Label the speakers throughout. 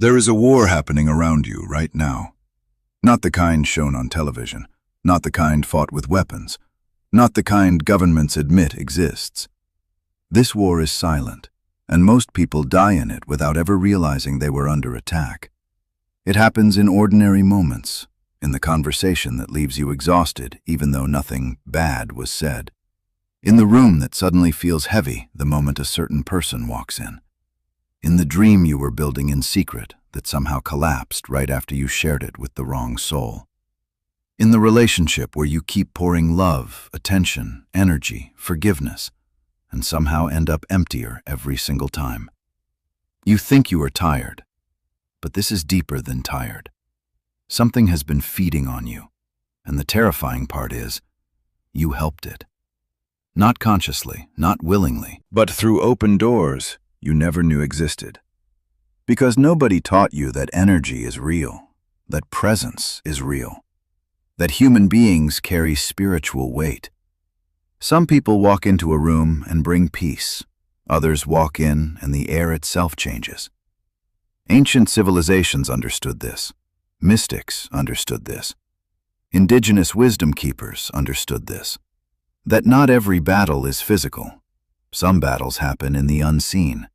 Speaker 1: There is a war happening around you right now. Not the kind shown on television, not the kind fought with weapons, not the kind governments admit exists. This war is silent, and most people die in it without ever realizing they were under attack. It happens in ordinary moments, in the conversation that leaves you exhausted even though nothing bad was said, in the room that suddenly feels heavy the moment a certain person walks in the dream you were building in secret that somehow collapsed right after you shared it with the wrong soul, in the relationship where you keep pouring love, attention, energy, forgiveness, and somehow end up emptier every single time. You think you are tired, but this is deeper than tired. Something has been feeding on you, and the terrifying part is, you helped it. Not consciously, not willingly, but through open doors you never knew existed. Because nobody taught you that energy is real, that presence is real, that human beings carry spiritual weight. Some people walk into a room and bring peace. Others walk in and the air itself changes. Ancient civilizations understood this. Mystics understood this. Indigenous wisdom keepers understood this. That not every battle is physical. Some battles happen in the unseen.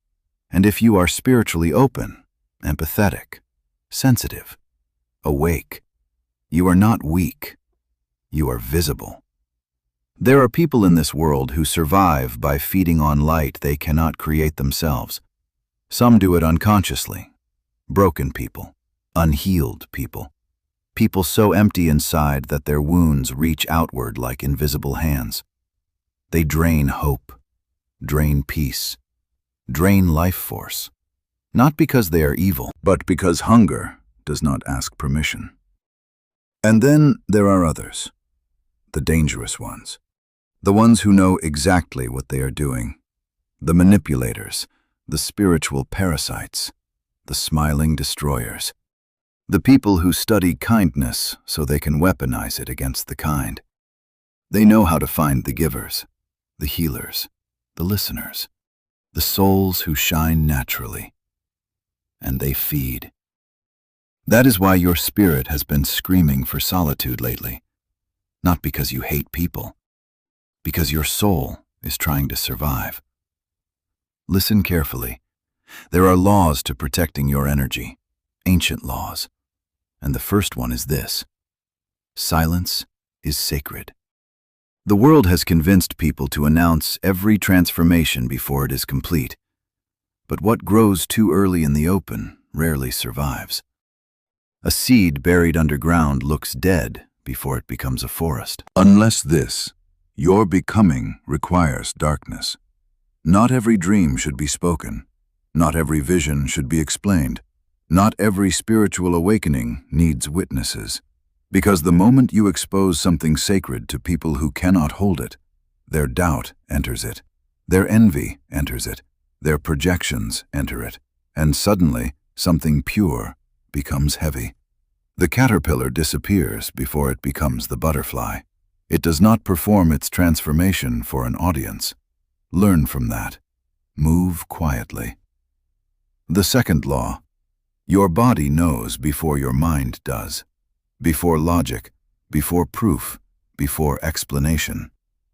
Speaker 1: And if you are spiritually open, empathetic, sensitive, awake, you are not weak. You are visible. There are people in this world who survive by feeding on light they cannot create themselves. Some do it unconsciously. Broken people, unhealed people, people so empty inside that their wounds reach outward like invisible hands. They drain hope, drain peace, drain life force, not because they are evil, but because hunger does not ask permission. And then there are others, the dangerous ones, the ones who know exactly what they are doing, the manipulators, the spiritual parasites, the smiling destroyers, the people who study kindness so they can weaponize it against the kind. They know how to find the givers, the healers, the listeners, the souls who shine naturally, and they feed. That is why your spirit has been screaming for solitude lately, not because you hate people, because your soul is trying to survive. Listen carefully. There are laws to protecting your energy, ancient laws, and the first one is this: silence is sacred. The world has convinced people to announce every transformation before it is complete, but what grows too early in the open rarely survives. A seed buried underground looks dead before it becomes a forest. Unless this, your becoming requires darkness. Not every dream should be spoken. Not every vision should be explained. Not every spiritual awakening needs witnesses. Because the moment you expose something sacred to people who cannot hold it, their doubt enters it, their envy enters it, their projections enter it, and suddenly something pure becomes heavy. The caterpillar disappears before it becomes the butterfly. It does not perform its transformation for an audience. Learn from that. Move quietly. The second law: your body knows before your mind does. Before logic, before proof, before explanation.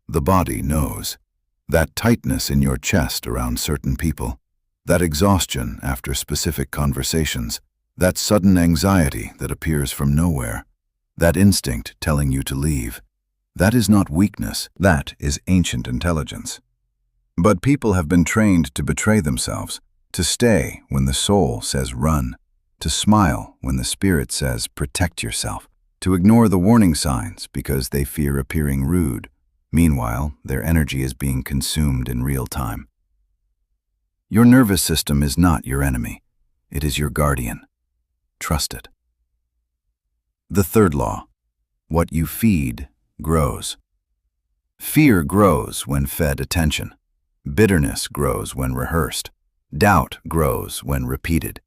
Speaker 1: The body knows. That tightness in your chest around certain people, that exhaustion after specific conversations, that sudden anxiety that appears from nowhere, that instinct telling you to leave, that is not weakness, that is ancient intelligence. But people have been trained to betray themselves, to stay when the soul says run, to smile when the spirit says protect yourself, to ignore the warning signs because they fear appearing rude. Meanwhile, their energy is being consumed in real time. Your nervous system is not your enemy. It is your guardian. Trust it. The third law: what you feed grows. Fear grows when fed attention. Bitterness grows when rehearsed. Doubt grows when repeated.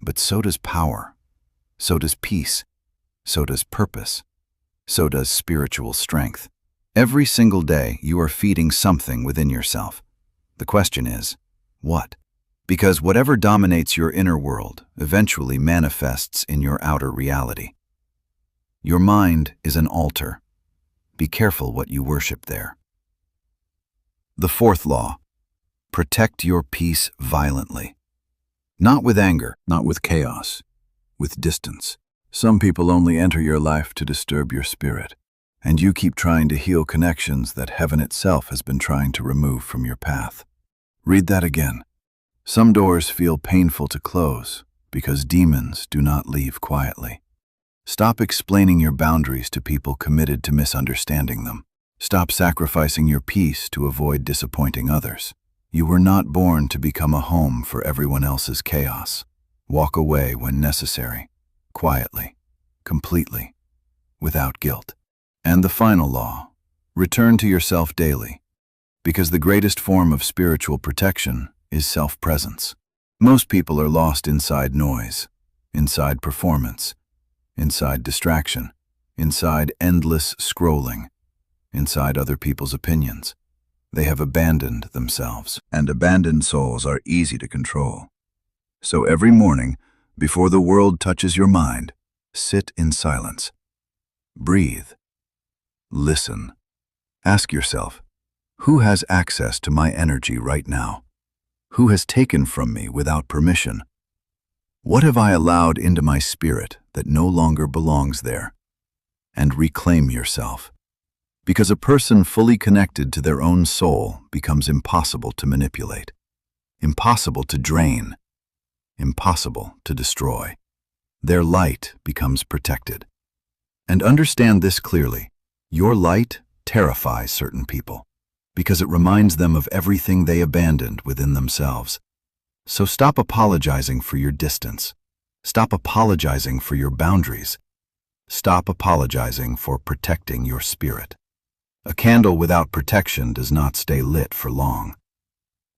Speaker 1: But so does power. So does peace. So does purpose. So does spiritual strength. Every single day you are feeding something within yourself. The question is, what? Because whatever dominates your inner world eventually manifests in your outer reality. Your mind is an altar. Be careful what you worship there. The fourth law: protect your peace violently. Not with anger, not with chaos, with distance. Some people only enter your life to disturb your spirit, and you keep trying to heal connections that heaven itself has been trying to remove from your path. Read that again. Some doors feel painful to close because demons do not leave quietly. Stop explaining your boundaries to people committed to misunderstanding them. Stop sacrificing your peace to avoid disappointing others. You were not born to become a home for everyone else's chaos. Walk away when necessary, quietly, completely, without guilt. And the final law: return to yourself daily, because the greatest form of spiritual protection is self-presence. Most people are lost inside noise, inside performance, inside distraction, inside endless scrolling, inside other people's opinions. They have abandoned themselves, and abandoned souls are easy to control. So every morning, before the world touches your mind, sit in silence. Breathe. Listen. Ask yourself, who has access to my energy right now? Who has taken from me without permission? What have I allowed into my spirit that no longer belongs there? And reclaim yourself. Because a person fully connected to their own soul becomes impossible to manipulate, impossible to drain, impossible to destroy. Their light becomes protected. And understand this clearly: your light terrifies certain people, because it reminds them of everything they abandoned within themselves. So stop apologizing for your distance. Stop apologizing for your boundaries. Stop apologizing for protecting your spirit. A candle without protection does not stay lit for long,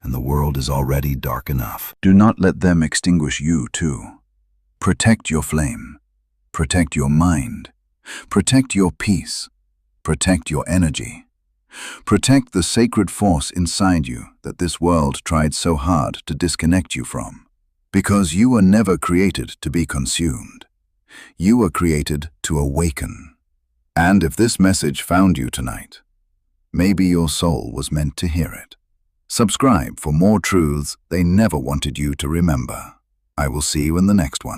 Speaker 1: and the world is already dark enough. Do not let them extinguish you too. Protect your flame. Protect your mind. Protect your peace. Protect your energy. Protect the sacred force inside you that this world tried so hard to disconnect you from. Because you were never created to be consumed. You were created to awaken. And if this message found you tonight, maybe your soul was meant to hear it. Subscribe for more truths they never wanted you to remember. I will see you in the next one.